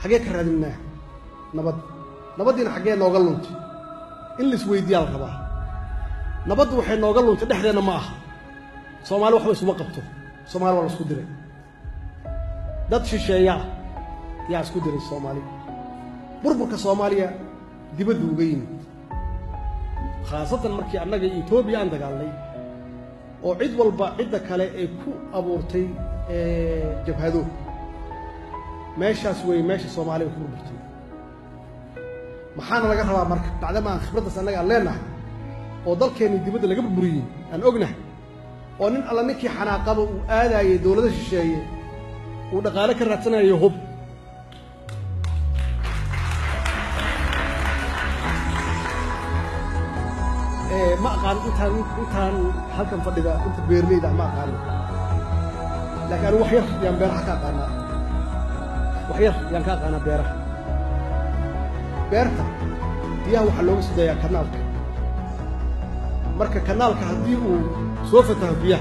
xagee ka raadinaa nabaddiina xagee nooga luntay in la isweydiiyaa la rabaa nabaddu waxay nooga luntay dhexdeena ma aha Soomaali waxba isuma qabto Soomaali waa la isku diray dad shisheeya yaa isku diray Soomaali burburka Soomaaliya dibadda uga yimid khaasatan markii annaga Itoobiya aan dagaalnay oo cid walba cidda kale ay ku abuurtay jabhado meeshaas way meesha Soomaaliya ku burburtay maxaana laga rabaa marka bacdama aan khibradda annaga leenahay oo dalkeena dibadda laga burburiyay aan ognahay oo nin alla ninkii xanaaqada uu aadayay dawladda shisheeye uu dhaqaale ka raadsanayo hub ما قال إنتان هلكن فديدا أنت بيرلي ده ما قال لكن وحير يان بيرها كأنا وحير يان كأنا بيرها بيرها يا هو حلوه سدايا كنالك مركا كنالك هديه سوف تهبيه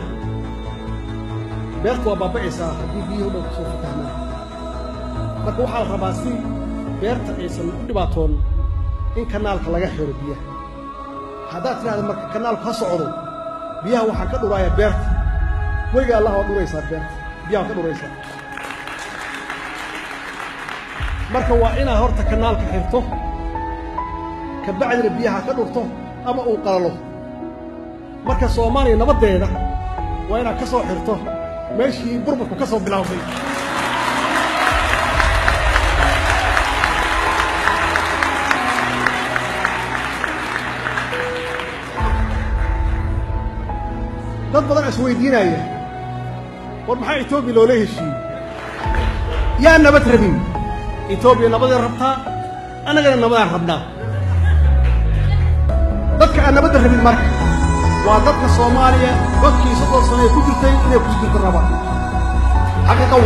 بيرك وبابا عيسى هديه هو سوف تهنا مركا وحال رباسي بيرتا عيسى دباتون إن كنالك لغا حير بيه هذا ترى مركا كنالك هصعدو بيها وحا كدورايا بيرت ويغا الله ودوريسا بيرت بيها كدوريسا marka waa ina horta kanaalka xirto ka bacdina biyaha ka dhurto ama uu qalalo marka Soomaaliya nabadeeda waa ina ka soo xirto meeshii burburku ka soo bilowday dad badan isweydiinaya war maxay Itoobiya loo leeyahay yaa nabad rabin Itoobiya nabad rabtaa anagana nabad rabnaa dadka aan nabad rabin marka waa dadka Soomaaliya dadkii 3 sano ku jirtay inay ku jirto nabad xaqiiqo